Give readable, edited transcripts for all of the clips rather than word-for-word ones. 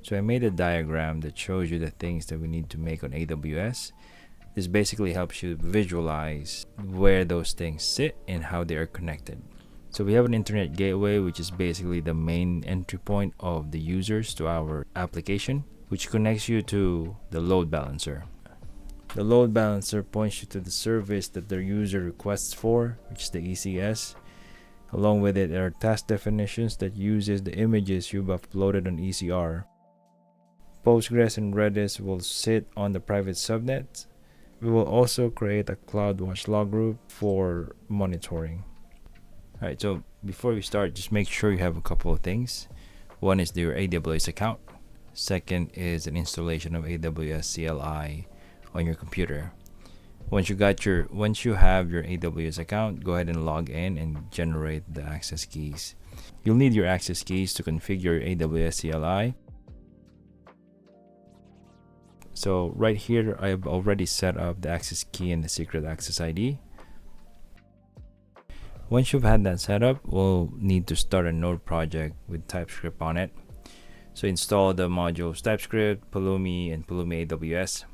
So I made a diagram that shows you the things that we need to make on AWS. This basically helps you visualize where those things sit and how they are connected. So we have an internet gateway, which is basically the main entry point of the users to our application, which connects you to the load balancer. The load balancer points you to the service that the user requests for, which is the ECS. Along with it are task definitions that uses the images you've uploaded on ECR. Postgres and Redis will sit on the private subnets. We will also create a CloudWatch log group for monitoring. Alright, so before we start, just make sure you have a couple of things. One is your AWS account. Second is an installation of AWS CLI on your computer. Once you have your AWS account, go ahead and log in and generate the access keys. You'll need your access keys to configure AWS CLI. So right here, I have already set up the access key and the secret access ID. Once you've had that set up, we'll need to start a node project with TypeScript on it. So install the modules TypeScript, Pulumi, and Pulumi AWS.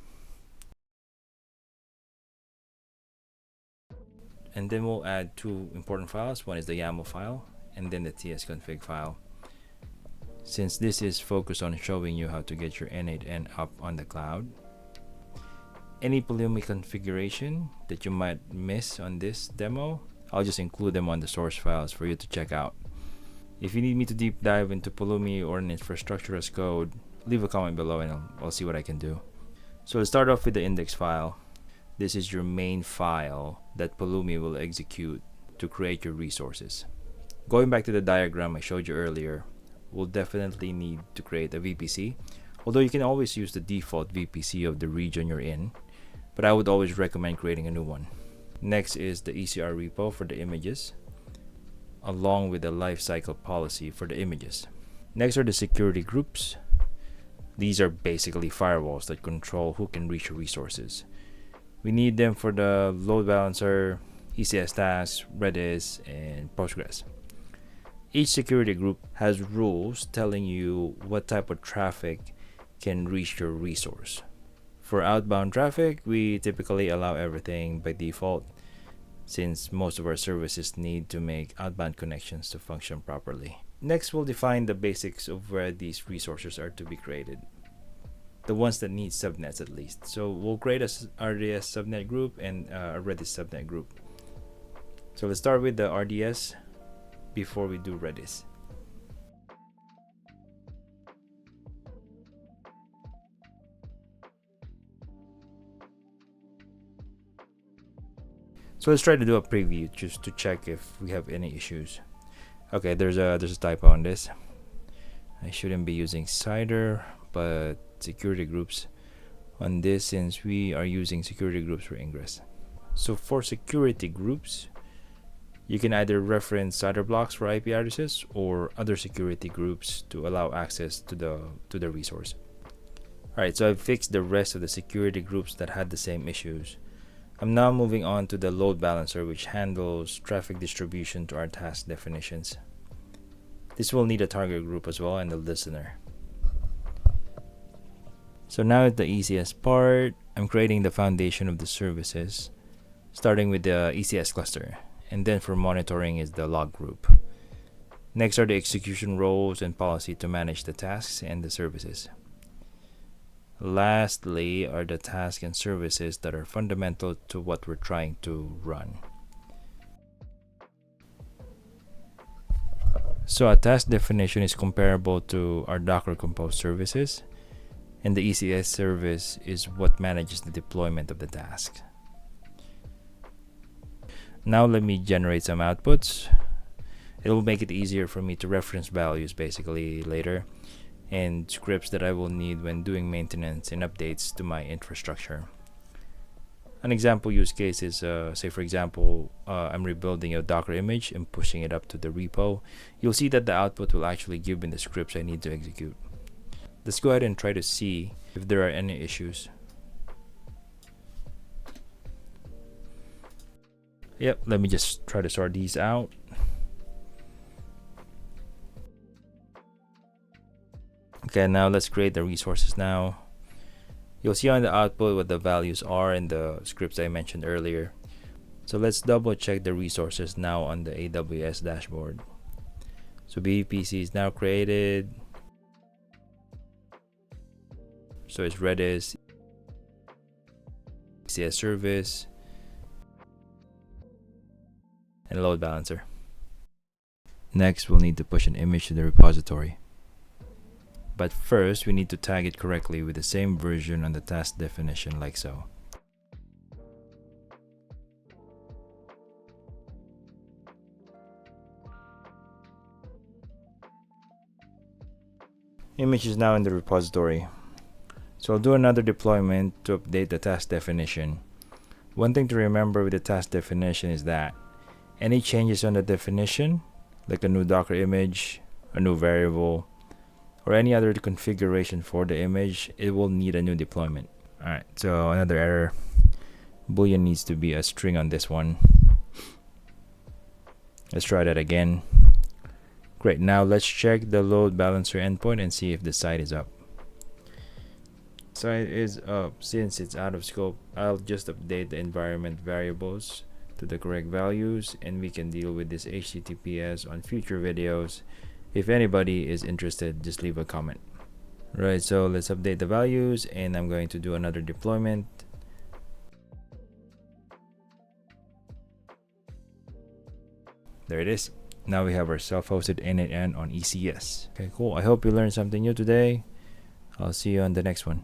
And then we'll add two important files. One is the YAML file and then the tsconfig file. Since this is focused on showing you how to get your n8n up on the cloud, any Pulumi configuration that you might miss on this demo, I'll just include them on the source files for you to check out. If you need me to deep dive into Pulumi or an infrastructure as code, leave a comment below and I'll see what I can do. So let's start off with the index file. This is your main file that Pulumi will execute to create your resources. Going back to the diagram I showed you earlier, we'll definitely need to create a VPC, although you can always use the default VPC of the region you're in, but I would always recommend creating a new one. Next is the ECR repo for the images, along with the lifecycle policy for the images. Next are the security groups. These are basically firewalls that control who can reach your resources. We need them for the load balancer, ECS tasks, Redis, and Postgres. Each security group has rules telling you what type of traffic can reach your resource. For outbound traffic, we typically allow everything by default, since most of our services need to make outbound connections to function properly. Next, we'll define the basics of where these resources are to be created. The ones that need subnets at least. So we'll create a RDS subnet group and a Redis subnet group. So let's start with the RDS before we do Redis. So let's try to do a preview just to check if we have any issues. Okay, there's a typo on this. I shouldn't be using CIDR, but security groups on this, since we are using security groups for ingress. So for security groups, you can either reference CIDR blocks for IP addresses or other security groups to allow access to the resource. Alright, so I've fixed the rest of the security groups that had the same issues. I'm now moving on to the load balancer, which handles traffic distribution to our task definitions. This will need a target group as well and a listener. So now at the easiest part, I'm creating the foundation of the services, starting with the ECS cluster, and then for monitoring is the log group. Next are the execution roles and policy to manage the tasks and the services. Lastly are the tasks and services that are fundamental to what we're trying to run. So a task definition is comparable to our Docker Compose services, and the ECS service is what manages the deployment of the task. Now let me generate some outputs. It will make it easier for me to reference values basically later, and scripts that I will need when doing maintenance and updates to my infrastructure. An example use case is, say for example, I'm rebuilding a Docker image and pushing it up to the repo. You'll see that the output will actually give me the scripts I need to execute. Let's go ahead and try to see if there are any issues. Yep, let me just try to sort these out. Okay, now let's create the resources now. You'll see on the output what the values are in the scripts I mentioned earlier. So let's double check the resources now on the AWS dashboard. So VPC is now created. So it's Redis, CS service, and load balancer. Next, we'll need to push an image to the repository. But first, we need to tag it correctly with the same version on the task definition, like so. Image is now in the repository. So I'll do another deployment to update the task definition. One thing to remember with the task definition is that any changes on the definition, like a new Docker image, a new variable, or any other configuration for the image, it will need a new deployment. Alright, so another error. Boolean needs to be a string on this one. Let's try that again. Great, now let's check the load balancer endpoint and see if the site is up. Site is up. Since it's out of scope, I'll just update the environment variables to the correct values, and we can deal with this HTTPS on future videos. If anybody is interested, just leave a comment. Right, so let's update the values, and I'm going to do another deployment. There it is. Now we have our self-hosted n8n on ECS. Okay, cool. I hope you learned something new today. I'll see you on the next one.